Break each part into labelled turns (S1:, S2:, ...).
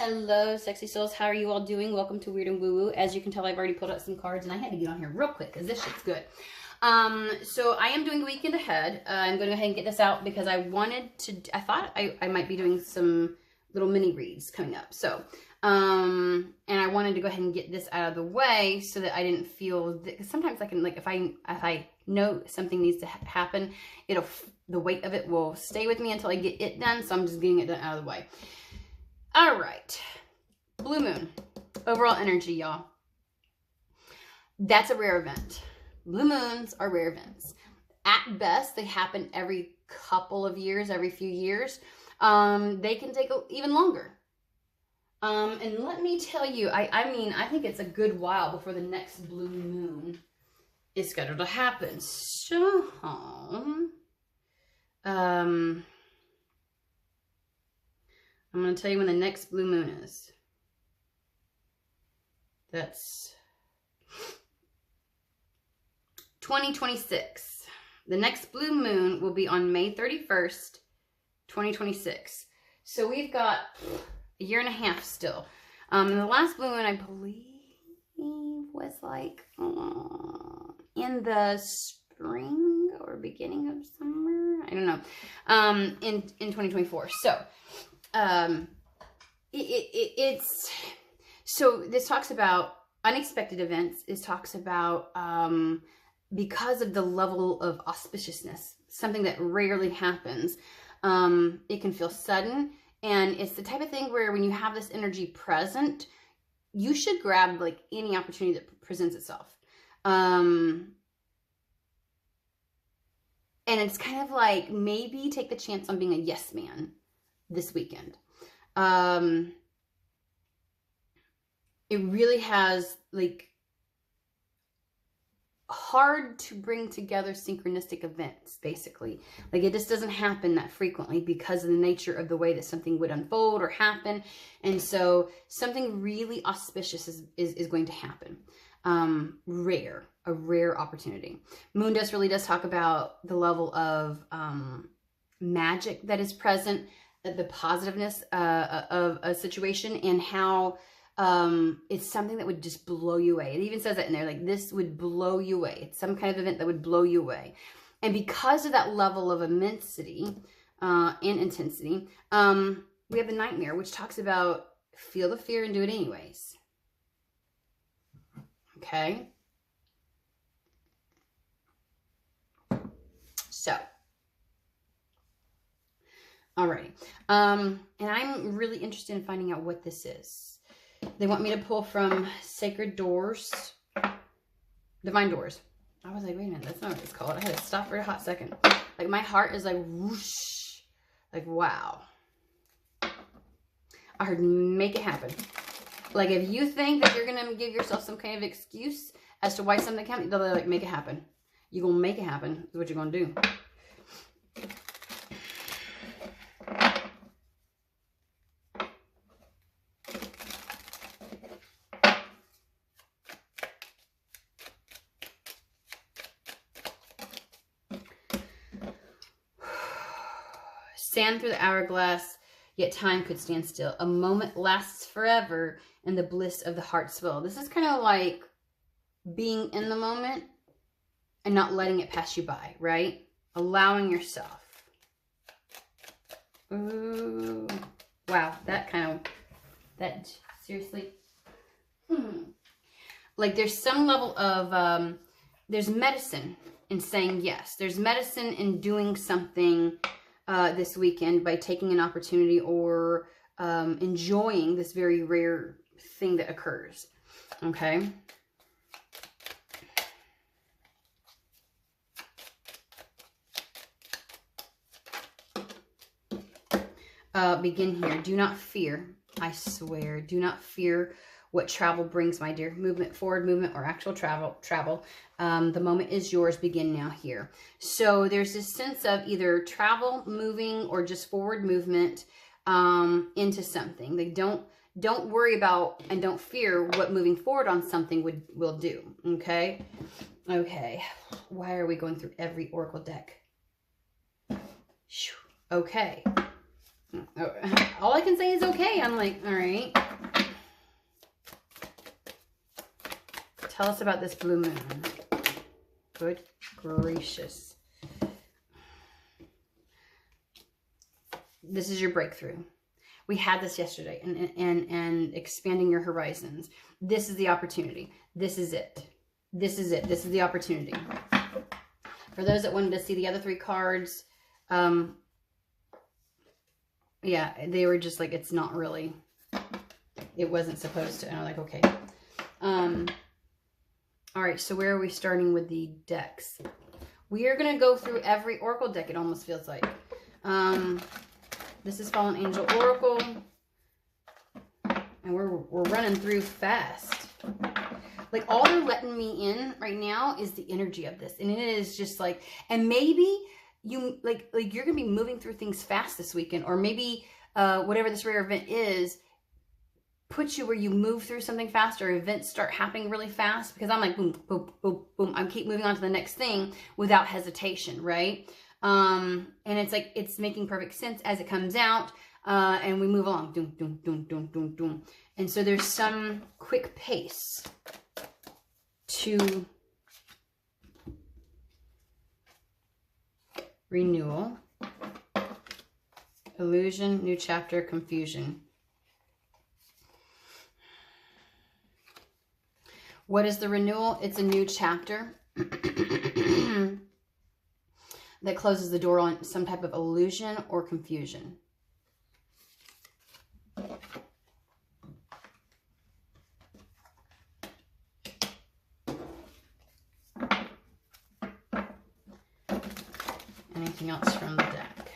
S1: Hello, sexy souls. How are you all doing? Welcome to Weird and Woo Woo. As you can tell, I've already pulled out some cards, and I had to get on here real quick because this shit's good. So I am doing a weekend ahead. I'm going to go ahead and get this out because I wanted to. I thought I might be doing some little mini reads coming up. So, and I wanted to go ahead and get this out of the way so that I didn't feel that, because sometimes I can, like, if I know something needs to happen, the weight of it will stay with me until I get it done. So I'm just getting it done out of the way. All right, blue moon, overall energy, y'all. That's a rare event. Blue moons are rare events. At best, they happen every couple of years, every few years. They can take even longer. And let me tell you, I mean, I think it's a good while before the next blue moon is scheduled to happen. So, I'm going to tell you when the next blue moon is. That's 2026. The next blue moon will be on May 31st, 2026. So we've got a year and a half still. And the last blue moon, I believe, was like in the spring or beginning of summer. I don't know. In 2024. So, it's so this talks about unexpected events. It talks about because of the level of auspiciousness, something that rarely happens. It can feel sudden, and it's the type of thing where when you have this energy present, you should grab like any opportunity that presents itself. And it's kind of like maybe take the chance on being a yes man this weekend. It really has like hard to bring together synchronistic events, basically. Like it just doesn't happen that frequently because of the nature of the way that something would unfold or happen. And so something really auspicious is going to happen. A rare opportunity. Moon dust really does talk about the level of magic that is present, the positiveness of a situation, and how it's something that would just blow you away. It even says that in there, like this would blow you away. It's some kind of event that would blow you away. And because of that level of immensity and intensity, we have the nightmare, which talks about feel the fear and do it anyways. Okay. So, alrighty. And I'm really interested in finding out what this is. They want me to pull from Sacred Doors, Divine Doors. I was like, wait a minute, that's not what it's called. I had to stop for a hot second. Like my heart is like whoosh, like wow. I heard make it happen. Like if you think that you're gonna give yourself some kind of excuse as to why something can't, they'll like make it happen. You're gonna make it happen. Is what you're gonna do. Sand through the hourglass, yet time could stand still. A moment lasts forever, and the bliss of the heart swell. This is kind of like being in the moment and not letting it pass you by, right? Allowing yourself. Ooh. Wow, seriously. Like there's some level of, there's medicine in saying yes. There's medicine in doing something this weekend by taking an opportunity or enjoying this very rare thing that occurs. Okay. Begin here. Do not fear. I swear. Do not fear what travel brings, my dear. Movement, forward movement, or actual travel. The moment is yours. Begin now here. So there's this sense of either travel, moving, or just forward movement into something. They don't worry about and don't fear what moving forward on something will do. Okay. Okay. Why are we going through every oracle deck? Okay. All I can say is okay. I'm like, all right. Tell us about this blue moon. Good gracious. This is your breakthrough. We had this yesterday, and expanding your horizons. This is the opportunity. This is it. This is it. This is the opportunity. For those that wanted to see the other 3 cards, yeah, they were just like, it's not really, it wasn't supposed to. And I'm like, okay. All right, so where are we starting with the decks? We are going to go through every Oracle deck, it almost feels like. This is Fallen Angel Oracle. And we're running through fast. Like, all they're letting me in right now is the energy of this. And it is just like, and maybe you, like you're going to be moving through things fast this weekend. Or maybe whatever this rare event is, puts you where you move through something faster. Events start happening really fast. Because I'm like, boom, boom, boom, boom. I keep moving on to the next thing without hesitation, right? And it's like, it's making perfect sense as it comes out. And we move along. Doom, doom, doom, doom, doom, doom. And so there's some quick pace to renewal, illusion, new chapter, confusion. What is the renewal? It's a new chapter that closes the door on some type of illusion or confusion. Anything else from the deck?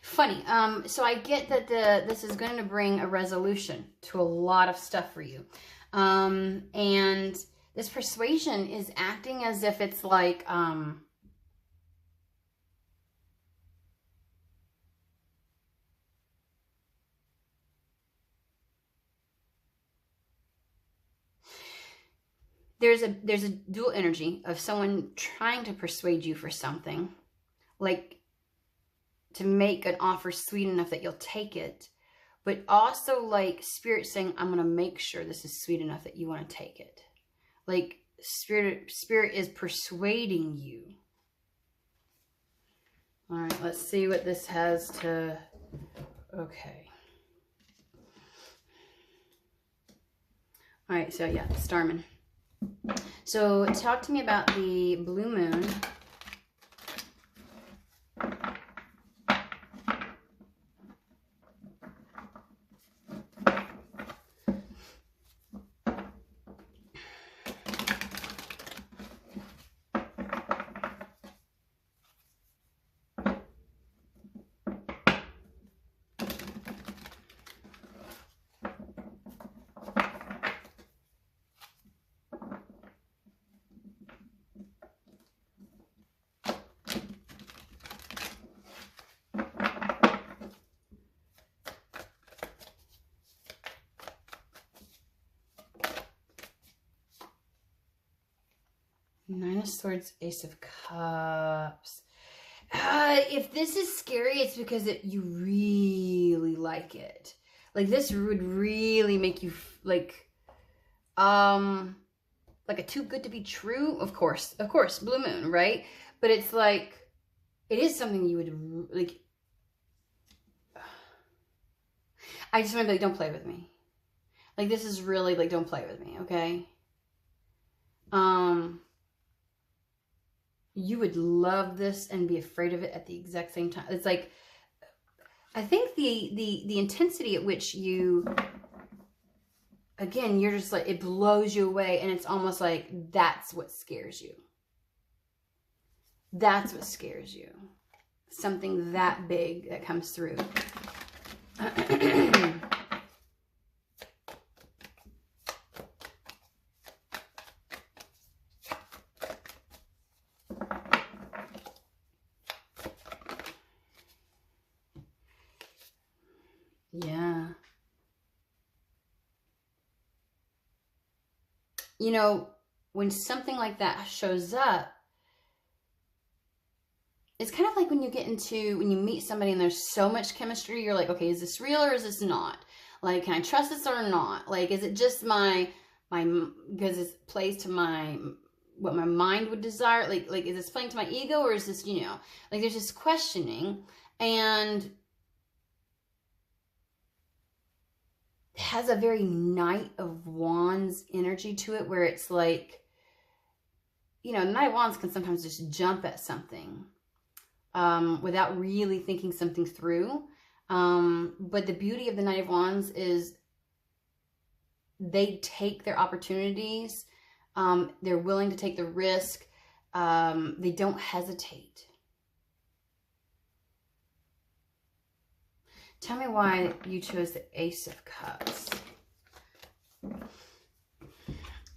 S1: Funny. So I get that this is going to bring a resolution to a lot of stuff for you. And this persuasion is acting as if it's like, there's a dual energy of someone trying to persuade you for something, like to make an offer sweet enough that you'll take it, but also like Spirit saying, I'm going to make sure this is sweet enough that you want to take it. Like Spirit is persuading you. All right, let's see what this has to, okay. All right, so yeah, Starman. So talk to me about the blue moon. Nine of Swords, Ace of Cups. If this is scary, it's because you really like it. Like this would really make you like a too good to be true. Of course, blue moon, right? But it's like, it is something you would like. I just want to be like, don't play with me. Like this is really like, don't play with me, okay? You would love this and be afraid of it at the exact same time. It's like, I think the intensity at which you, again, you're just like, it blows you away, and it's almost like that's what scares you. That's what scares you. Something that big that comes through. Yeah. you know, when something like that shows up, it's kind of like when you meet somebody and there's so much chemistry, you're like, okay, is this real or is this not? Like, can I trust this or not? Like, is it just because it plays to what my mind would desire? Like, is this playing to my ego, or is this, you know, like, there's this questioning, and it has a very Knight of Wands energy to it, where it's like, you know, Knight of Wands can sometimes just jump at something without really thinking something through. But the beauty of the Knight of Wands is they take their opportunities. They're willing to take the risk. They don't hesitate. Tell me why you chose the Ace of Cups.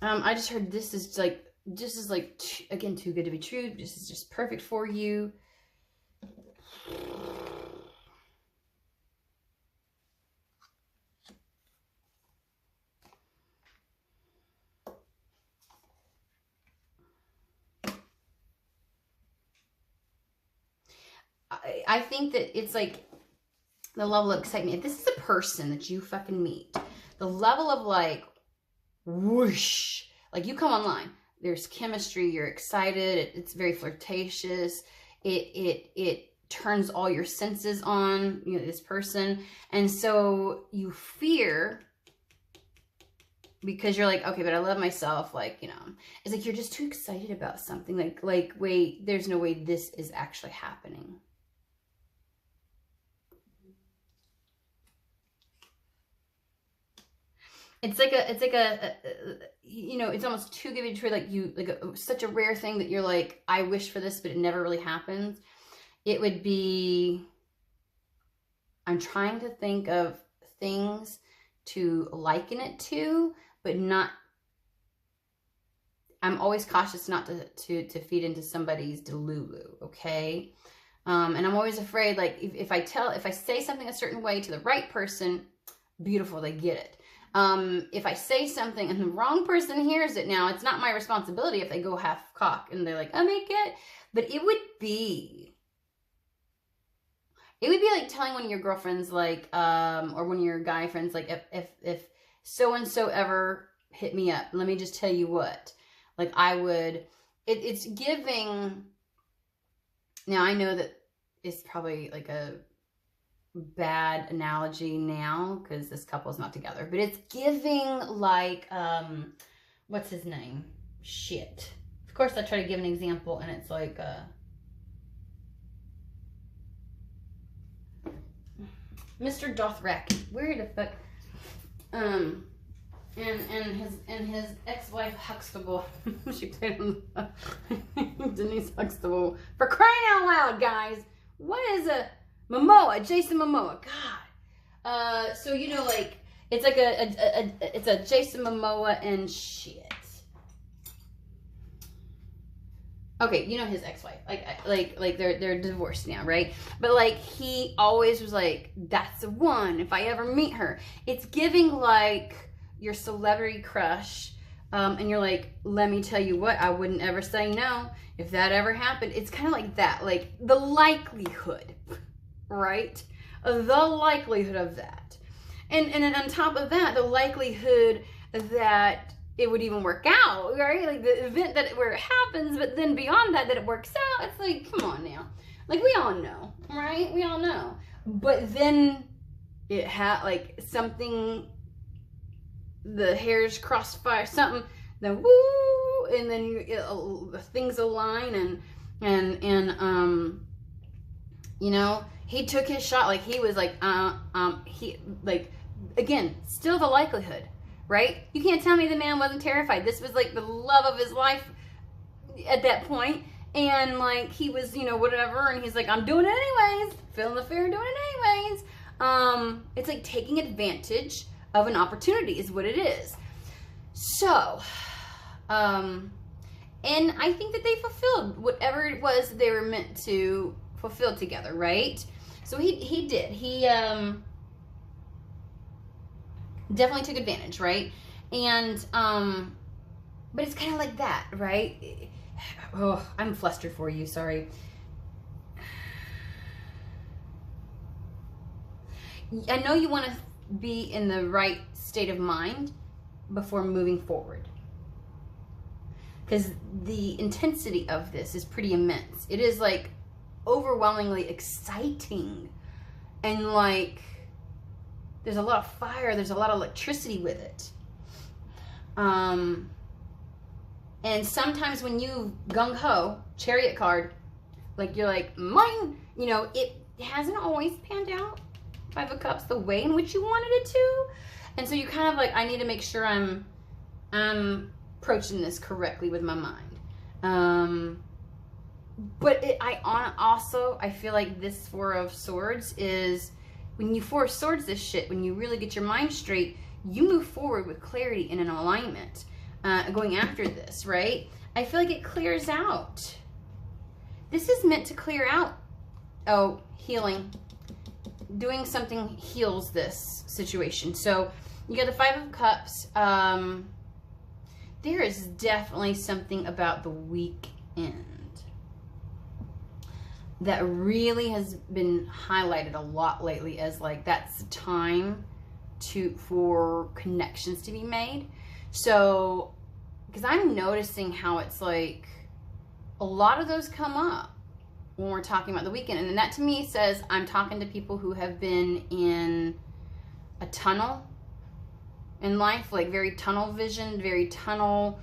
S1: I just heard this is like, again, too good to be true. This is just perfect for you. I think that it's like the level of excitement. If this is a person that you fucking meet, the level of like whoosh, like you come online, there's chemistry, you're excited, it's very flirtatious, it turns all your senses on, you know, this person. And so you fear, because you're like, okay, but I love myself, like, you know, it's like you're just too excited about something, like wait, there's no way this is actually happening. It's like a you know, it's almost too good to be true. Like such a rare thing that you're like, I wish for this, but it never really happens. It would be, I'm trying to think of things to liken it to, but not, I'm always cautious not to feed into somebody's delulu, okay? And I'm always afraid, like, if I say something a certain way to the right person, beautiful, they get it. If I say something and the wrong person hears it, now it's not my responsibility if they go half cock and they're like, I make it, but it would be like telling one of your girlfriends, like, or one of your guy friends, like, if so-and-so ever hit me up, let me just tell you what, like, I would, it's giving, now I know that it's probably like a bad analogy now because this couple is not together, but it's giving like, what's his name? Shit. Of course I try to give an example and it's like, Mr. Dothraki. Where the fuck? And his ex-wife Huxtable. She played on Denise Huxtable. For crying out loud, guys! What is a Mamoa? Jason Momoa. God. So you know, like it's like it's a Jason Momoa and shit. Okay, you know his ex-wife, like they're divorced now, right? But like he always was like, that's the one. If I ever meet her, it's giving like your celebrity crush, and you're like, let me tell you what, I wouldn't ever say no if that ever happened. It's kind of like that, like the likelihood, right? The likelihood of that, and then on top of that, the likelihood that it would even work out, right? Like the event where it happens, but then beyond that it works out. It's like, come on now. Like we all know, right? We all know. But then it like something, the hairs crossfire, something, then woo, and then things align and you know, he took his shot. Like he was like, he like, again, still the likelihood. Right? You can't tell me the man wasn't terrified. This was like the love of his life at that point. And like he was, you know, whatever. And he's like, I'm doing it anyways. Feeling the fear, doing it anyways. It's like taking advantage of an opportunity is what it is. So, and I think that they fulfilled whatever it was they were meant to fulfill together, right? So he did. He, definitely took advantage, right? And But it's kind of like that, right? Oh, I'm flustered for you, sorry. I know you want to be in the right state of mind before moving forward. Because the intensity of this is pretty immense. It is like overwhelmingly exciting. And like, there's a lot of fire, there's a lot of electricity with it. And sometimes when you gung-ho, chariot card, like you're like, mine, you know, it hasn't always panned out, Five of Cups, the way in which you wanted it to. And so you kind of like, I need to make sure I'm approaching this correctly with my mind. But I feel like this Four of Swords is, when you Four of Swords this shit, when you really get your mind straight, you move forward with clarity and an alignment, going after this, right? I feel like it clears out. This is meant to clear out. Oh, healing. Doing something heals this situation. So you got the Five of Cups. There is definitely something about the weekend that really has been highlighted a lot lately as like, that's the time for connections to be made. So, because I'm noticing how it's like a lot of those come up when we're talking about the weekend. And then that to me says I'm talking to people who have been in a tunnel in life, like very tunnel vision, very tunnel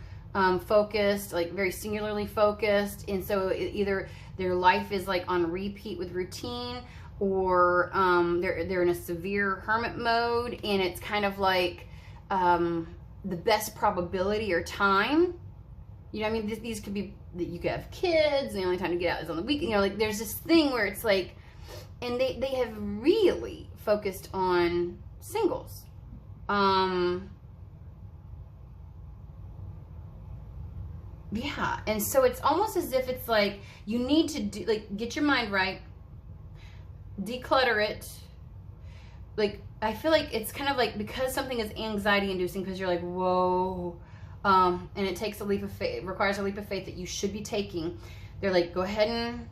S1: focused, like very singularly focused. And so either their life is like on repeat with routine, or they're in a severe hermit mode, and it's kind of like the best probability or time. You know what I mean? These could be that you could have kids, and the only time to get out is on the weekend. You know, like there's this thing where it's like, and they have really focused on singles. Yeah, and so it's almost as if it's like you need to do, like, get your mind right, declutter it. Like, I feel like it's kind of like, because something is anxiety inducing, because you're like, whoa, and it takes a leap of faith, it requires a leap of faith that you should be taking. They're like, go ahead and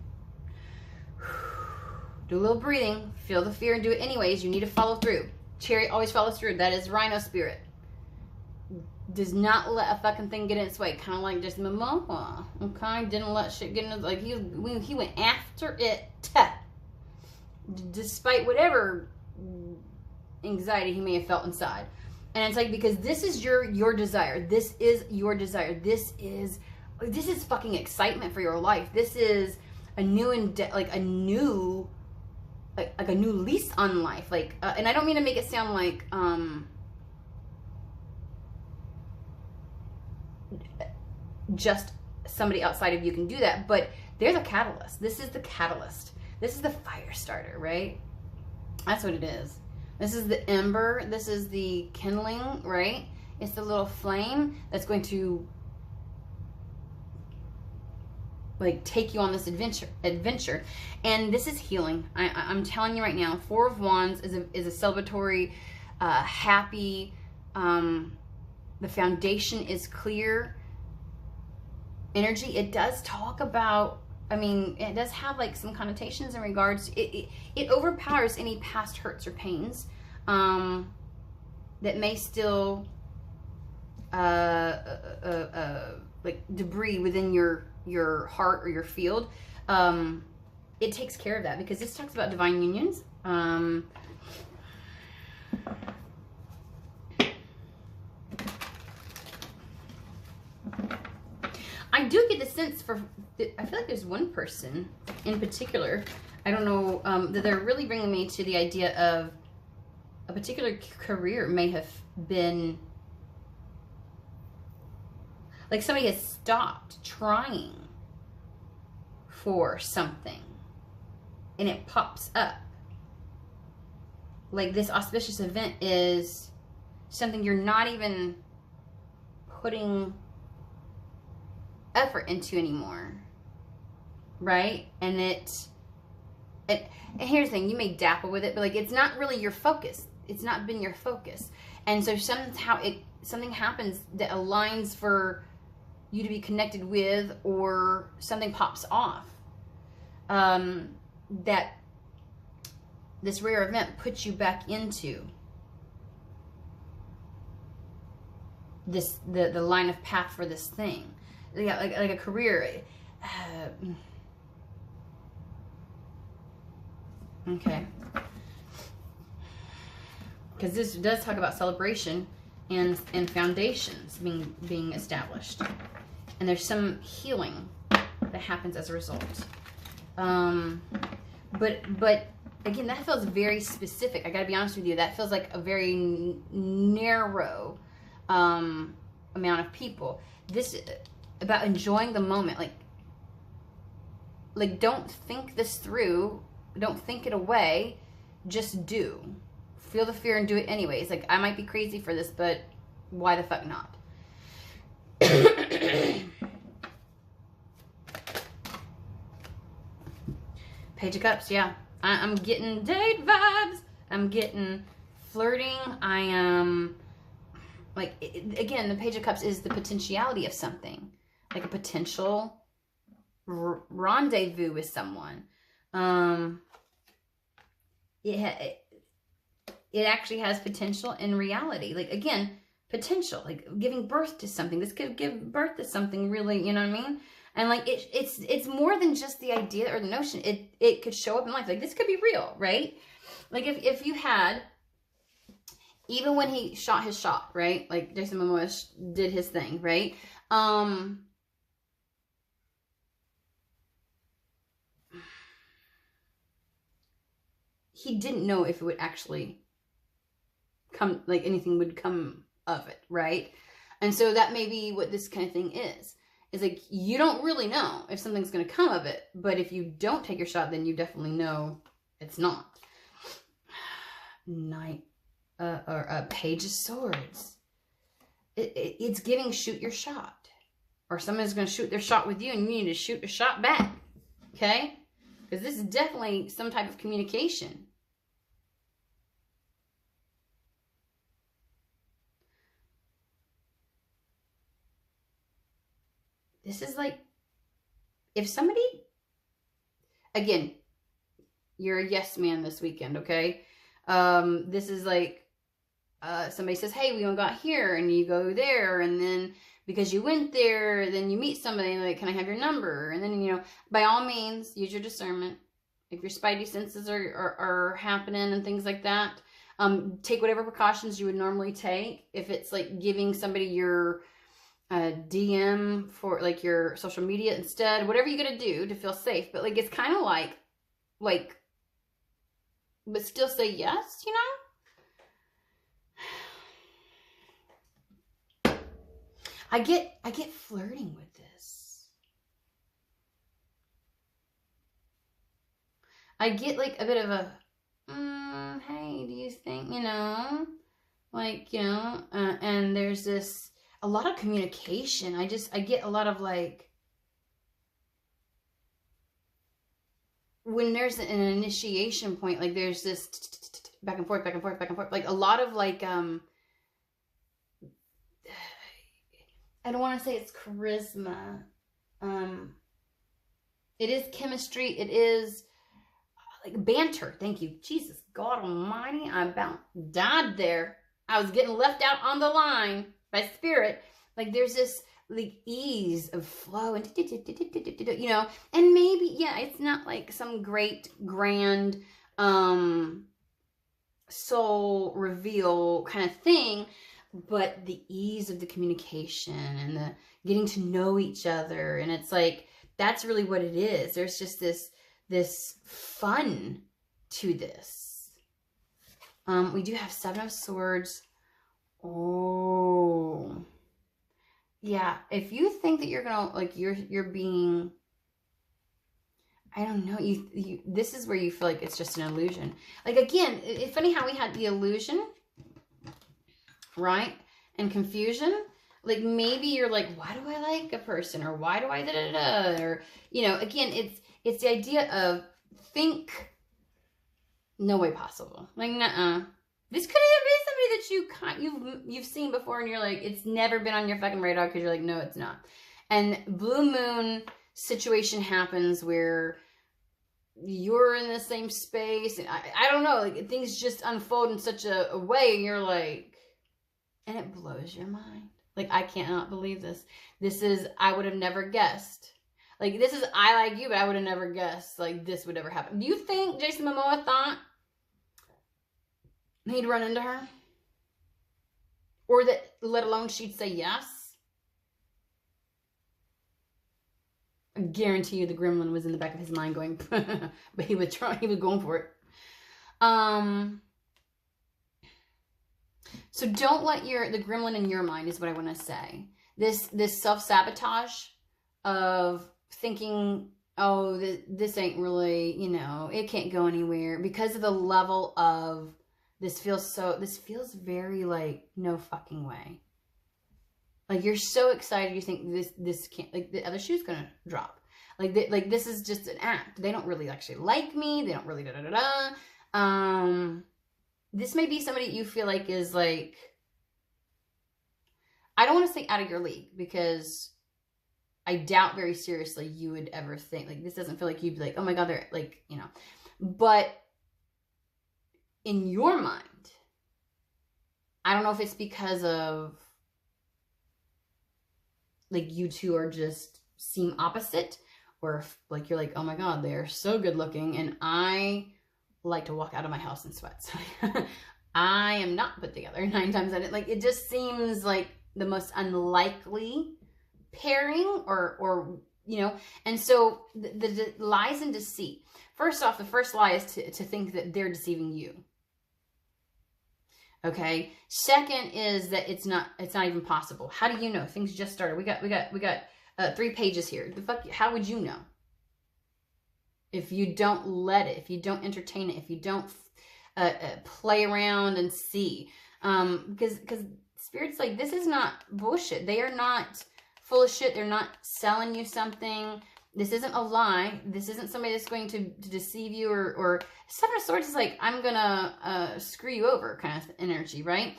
S1: do a little breathing, feel the fear and do it anyways. You need to follow through. Chariot always follows through. That is Rhino spirit. Does not let a fucking thing get in its way. Kind of like just Mamoa. Okay? Didn't let shit get in his, like, he went after it. Despite whatever anxiety he may have felt inside. And it's like, because this is your desire. This is your desire. This is fucking excitement for your life. This is a new a new lease on life. Like, and I don't mean to make it sound like just somebody outside of you can do that, but there's a catalyst. This is the catalyst. This is the fire starter, right? That's what it is. This is the ember. This is the kindling, right? It's the little flame that's going to like take you on this adventure. And this is healing. I'm telling you right now, Four of Wands is a celebratory, happy, the foundation is clear energy. It does talk about, I mean, it does have like some connotations in regards to, it overpowers any past hurts or pains that may still like debris within your heart or your field. It takes care of that, because this talks about divine unions. I do get the sense I feel like there's one person in particular, I don't know, that they're really bringing me to the idea of a particular career may have been, like somebody has stopped trying for something and it pops up. Like this auspicious event is something you're not even putting effort into anymore, right? And and here's the thing, you may dabble with it, but like it's not really your focus. It's not been your focus. And so somehow something happens that aligns for you to be connected with, or something pops off, that this rare event puts you back into this, the line of path for this thing. Yeah, like a career. Okay. Because this does talk about celebration and foundations being established. And there's some healing that happens as a result. But again, that feels very specific. I gotta be honest with you. That feels like a very narrow amount of people. This about enjoying the moment. Like don't think this through. Don't think it away. Just do. Feel the fear and do it anyways. Like, I might be crazy for this, but why the fuck not? Page of Cups, yeah. I'm getting date vibes. I'm getting flirting. I am, like, again, the Page of Cups is the potentiality of something. Like a potential rendezvous with someone. It actually has potential in reality. Like, again, potential, like giving birth to something. This could give birth to something really, you know what I mean? And like, it's more than just the idea or the notion. It could show up in life. Like, this could be real, right? Like, if you had, even when he shot his shot, right? Like, Jason Momoa did his thing, right? He didn't know if it would actually come, like anything would come of it, right? And so that may be what this kind of thing is like, you don't really know if something's going to come of it, but if you don't take your shot, then you definitely know it's not. Knight, or a Page of Swords. It's giving shoot your shot, or someone's going to shoot their shot with you, and you need to shoot a shot back, okay? Because this is definitely some type of communication. This is like, if somebody, again, you're a yes man this weekend, okay? This is like, somebody says, hey, we got here, and you go there, and then because you went there, then you meet somebody, like, can I have your number? And then, you know, by all means, use your discernment. If your spidey senses are happening and things like that, take whatever precautions you would normally take. If it's like giving somebody your DM for like your social media instead, whatever you gotta do to feel safe. But like, it's kind of like, but still say yes, you know? I get flirting with this. I get like a bit of a, hey, do you think, you know, like, you know, and there's this, a lot of communication. I get a lot of like, when there's an initiation point, like there's this back and forth, back and forth, back and forth, like a lot of like, I don't want to say it's charisma. It is chemistry. It is like banter. Thank you. Jesus, God almighty. I about died there. I was getting left out on the line by spirit. Like, there's this like ease of flow and you know, and maybe, yeah, it's not like some great grand soul reveal kind of thing, but the ease of the communication and the getting to know each other, and it's like, that's really what it is. There's just this fun to this. We do have Seven of Swords. Oh, yeah. If you think that you're gonna, like, you're being, I don't know, you this is where you feel like it's just an illusion. Like, again, it's funny how we had the illusion, right? And confusion. Like, maybe you're like, why do I like a person? Or why do I da-da-da? Or, you know, again, it's the idea of think, no way possible. Like, nuh-uh. This could even be somebody that you've seen before, and you're like, it's never been on your fucking radar, because you're like, no, it's not. And blue moon situation happens where you're in the same space. And I don't know, like things just unfold in such a way, and you're like, and it blows your mind. Like, I cannot believe this. This is, I would have never guessed. Like, this is, I like you, but I would have never guessed, like, this would ever happen. Do you think Jason Momoa thought he'd run into her? Or that, let alone she'd say yes? I guarantee you the gremlin was in the back of his mind going, but he was going for it. So don't let the gremlin in your mind is what I want to say. This self-sabotage of thinking, oh, this ain't really, you know, it can't go anywhere because of the level of this feels very like no fucking way. Like you're so excited you think this can't, like the other shoe's gonna drop. Like this is just an act. They don't really actually like me. They don't really This may be somebody you feel like is like, I don't want to say out of your league because I doubt very seriously you would ever think, like, this doesn't feel like you'd be like, oh my God, they're like, you know. But in your mind, I don't know if it's because of, like, you two are just seem opposite, or if, like, you're like, oh my God, they're so good looking, and I like to walk out of my house in sweats. I am not put together 9 times out of it. Like, it just seems like the most unlikely pairing, or you know. And so the lies and deceit. First off, the first lie is to think that they're deceiving you. Okay. Second is that it's not even possible. How do you know? Things just started. We got 3 pages here. The fuck, how would you know? If you don't let it, if you don't entertain it, if you don't play around and see, because Spirit's like, this is not bullshit. They are not full of shit. They're not selling you something. This isn't a lie. This isn't somebody that's going to deceive you, or Seven of Swords is like, I'm gonna screw you over kind of energy, right?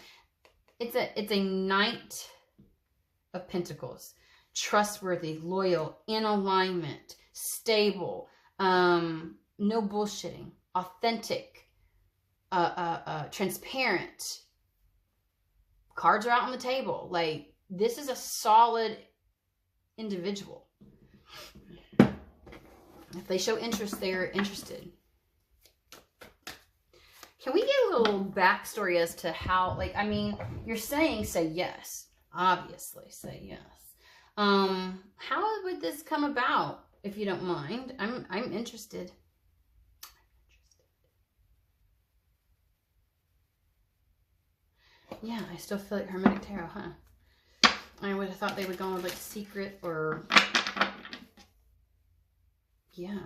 S1: It's a Knight of Pentacles. Trustworthy, loyal, in alignment, stable, no bullshitting, authentic, transparent. Cards are out on the table. Like, this is a solid individual. If they show interest, they're interested. Can we get a little backstory as to how, like, I mean, you're saying say yes. Obviously, say yes. How would this come about, if you don't mind? I'm interested. Yeah, I still feel like Hermetic Tarot, huh? I would have thought they would go with like secret or... Yeah.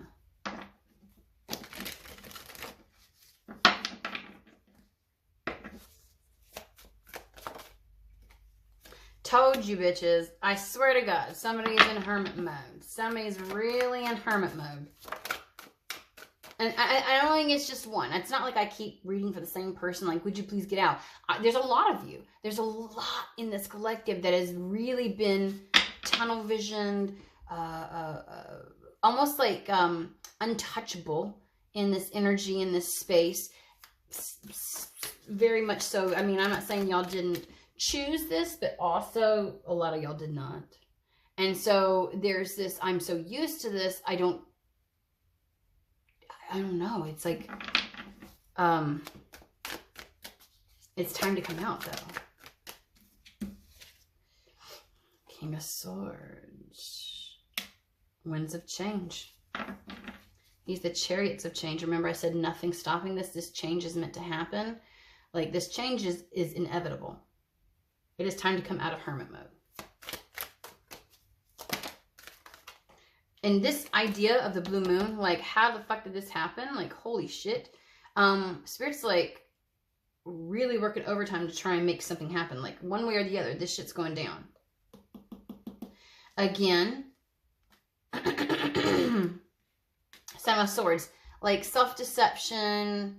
S1: Told you, bitches. I swear to God, somebody's in hermit mode. Somebody's really in hermit mode. And I don't think it's just one. It's not like I keep reading for the same person. Like, would you please get out? There's a lot of you. There's a lot in this collective that has really been tunnel visioned, almost like untouchable in this energy, in this space. Very much so. I mean, I'm not saying y'all didn't choose this, but also a lot of y'all did not. And so there's this, I'm so used to this, I don't know. It's like, it's time to come out, though. King of Swords. Winds of change. He's the chariots of change. Remember I said nothing stopping this. This change is meant to happen. Like, this change is inevitable. It is time to come out of hermit mode. And this idea of the blue moon, like, how the fuck did this happen? Like, holy shit. Spirit's like really working overtime to try and make something happen. Like, one way or the other, this shit's going down. Again, Seven of Swords, like self-deception,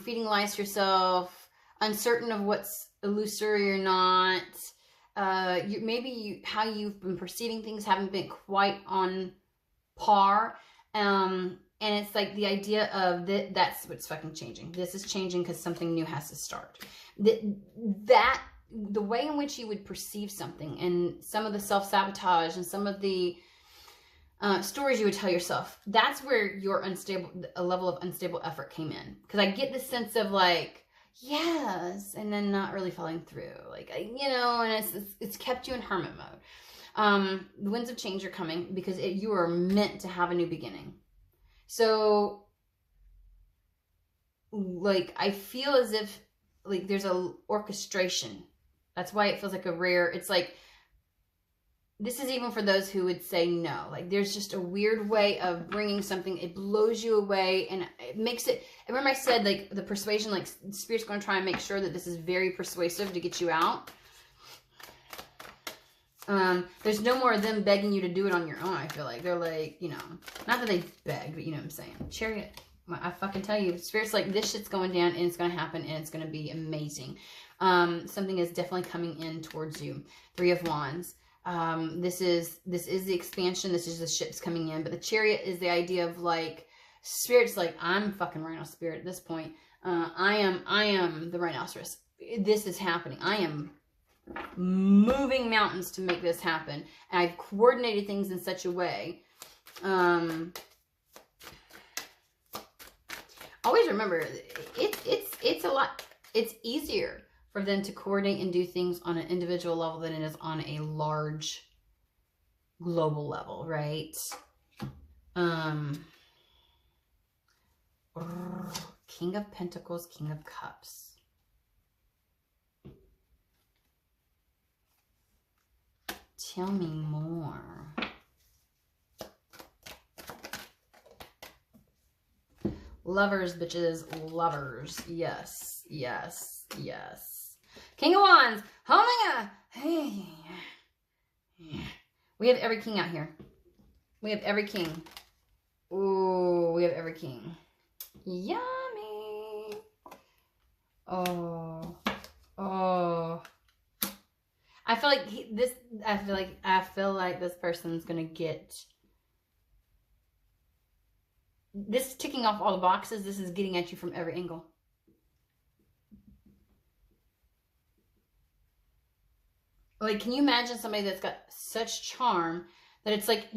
S1: feeding lies to yourself, uncertain of what's illusory or not, how you've been perceiving things haven't been quite on par. And it's like the idea of that's what's fucking changing. This is changing because something new has to start. The way in which you would perceive something, and some of the self-sabotage and some of the stories you would tell yourself, that's where a level of unstable effort came in. Because I get this sense of like, yes, and then not really following through, like, you know, and it's kept you in hermit mode. The winds of change are coming because you are meant to have a new beginning. So, like, I feel as if, like, there's a orchestration. That's why it feels like it's like, this is even for those who would say no. Like, there's just a weird way of bringing something. It blows you away, and it makes it. Remember I said, like, the persuasion, like, Spirit's going to try and make sure that this is very persuasive to get you out. There's no more of them begging you to do it on your own, I feel like. They're like, you know, not that they beg, but you know what I'm saying. Chariot, I fucking tell you, Spirit's like, this shit's going down, and it's going to happen, and it's going to be amazing. Something is definitely coming in towards you. 3 of Wands. This is the expansion. This is the ships coming in. But the Chariot is the idea of, like, Spirit's like, I'm fucking Rhino Spirit at this point. I am the rhinoceros. This is happening. I am moving mountains to make this happen. And I've coordinated things in such a way. Always remember, it's a lot. It's easier for them to coordinate and do things on an individual level than it is on a large global level, right? King of Pentacles, King of Cups. Tell me more. Lovers, bitches, lovers. Yes, yes, yes. King of Wands, holding a... We have every king out here. We have every king. Ooh, we have every king. Yummy. Oh. I feel like I feel like this person's gonna get... This is ticking off all the boxes. This is getting at you from every angle. Like, can you imagine somebody that's got such charm that it's like,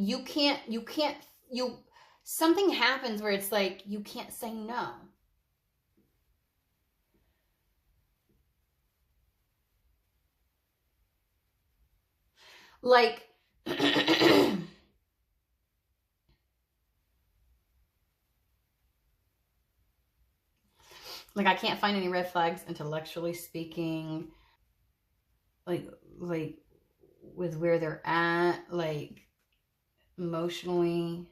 S1: something happens where it's like, you can't say no. Like, like, I can't find any red flags, intellectually speaking, like with where they're at, like, emotionally,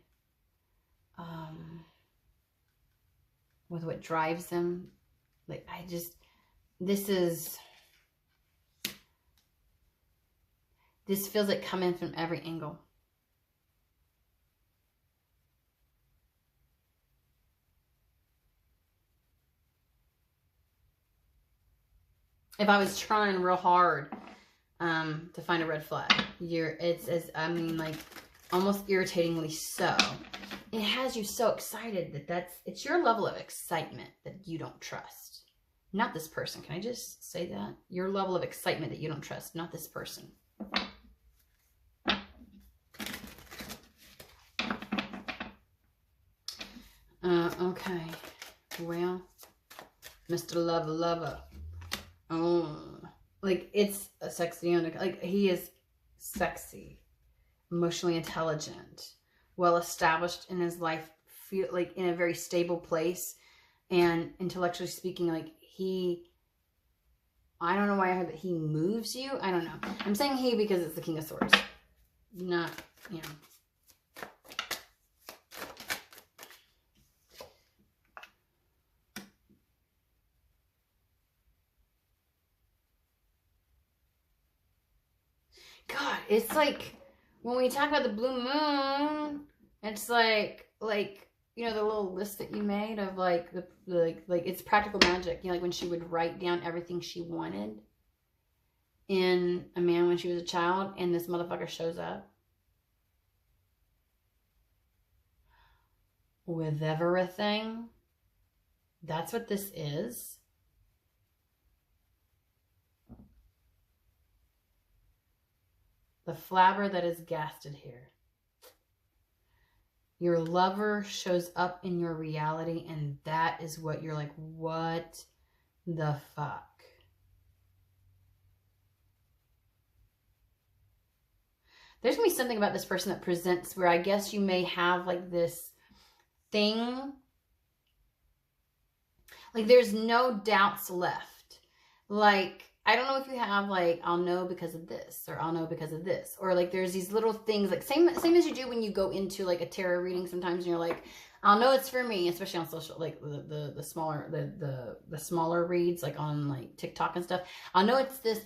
S1: with what drives them. Like, this feels like coming from every angle. If I was trying real hard to find a red flag, like, almost irritatingly so. It has you so excited it's your level of excitement that you don't trust. Not this person. Can I just say that? Your level of excitement that you don't trust, not this person. Okay. Well, Mr. Lover. Oh, like, it's a sexy, like, he is sexy, emotionally intelligent, well established in his life, feel like in a very stable place, and intellectually speaking, like, I don't know why I heard that he moves you. I don't know. I'm saying he because it's the King of Swords, not, you know. God, it's like, when we talk about the blue moon, it's like, you know, the little list that you made of, like, like it's practical magic. You know, like when she would write down everything she wanted. in a man when she was a child, and this motherfucker shows up with everything. That's what this is. The flabber that is gasted here. Your lover shows up in your reality, and that is what you're like, what the fuck? There's going to be something about this person that presents where I guess you may have like this thing. Like there's no doubts left. Like, I don't know if you have like, I'll know because of this, or I'll know because of this. Or like there's these little things, like same as you do when you go into like a tarot reading sometimes and you're like, I'll know it's for me, especially on social, like the smaller reads, like on like TikTok and stuff. I'll know it's this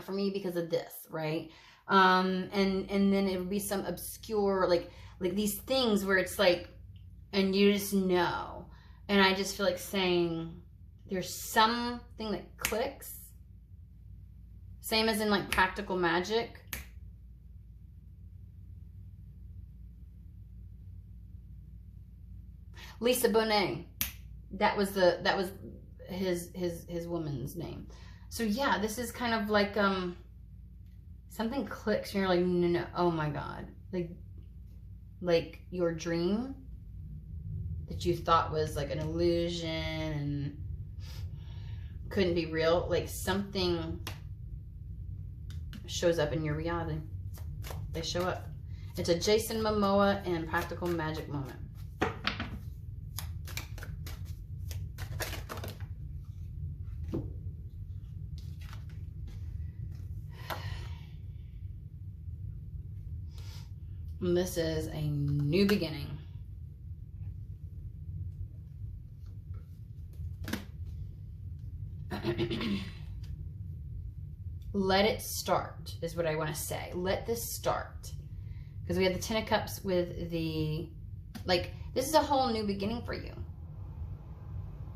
S1: for me because of this, right? And then it would be some obscure, like these things where it's like, and you just know. And I just feel like saying there's something that clicks. Same as in like practical magic. Lisa Bonet. That was his woman's name. So yeah, this is kind of like something clicks and you're like, no, oh my God. Like your dream that you thought was like an illusion and couldn't be real, like something shows up in your reality. They show up. It's a Jason Momoa and practical magic moment. And this is a new beginning. Let it start is what I want to say. Let this start. Because we had the Ten of Cups with the, like, this is a whole new beginning for you.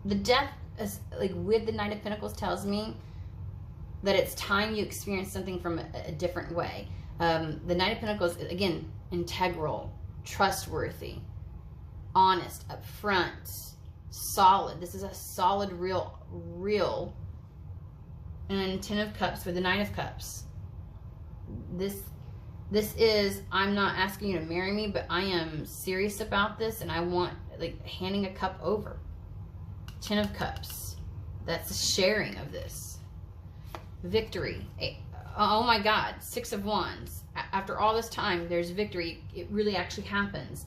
S1: The Death, is, like, with the Knight of Pentacles tells me that it's time you experience something from a different way. The Knight of Pentacles, again, integral, trustworthy, honest, upfront, solid. This is a solid, real. And Ten of Cups with the Nine of Cups. This is, I'm not asking you to marry me, but I am serious about this and I want, like, handing a cup over. Ten of Cups. That's the sharing of this. Victory. Oh my God. Six of Wands. After all this time, there's victory. It really actually happens.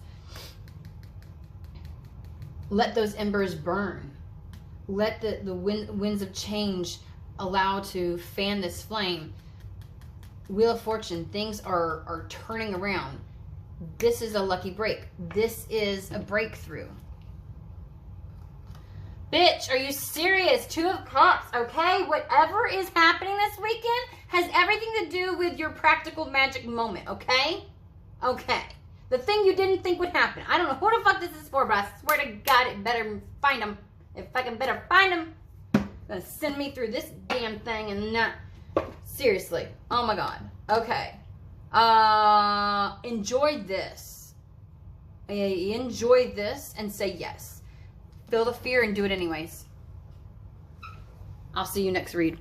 S1: Let those embers burn. Let the winds of change allow to fan this flame. Wheel of Fortune, things are turning around. This is a lucky break. This is a breakthrough. Bitch, are you serious? Two of Cups, okay? Whatever is happening this weekend has everything to do with your practical magic moment, okay? Okay. The thing you didn't think would happen. I don't know who the fuck this is for, but I swear to God, it better find them. If I can better find them, gonna send me through this damn thing and not, seriously, oh my God. Okay, enjoy this. Enjoy this and say yes. Feel the fear and do it anyways. I'll see you next read.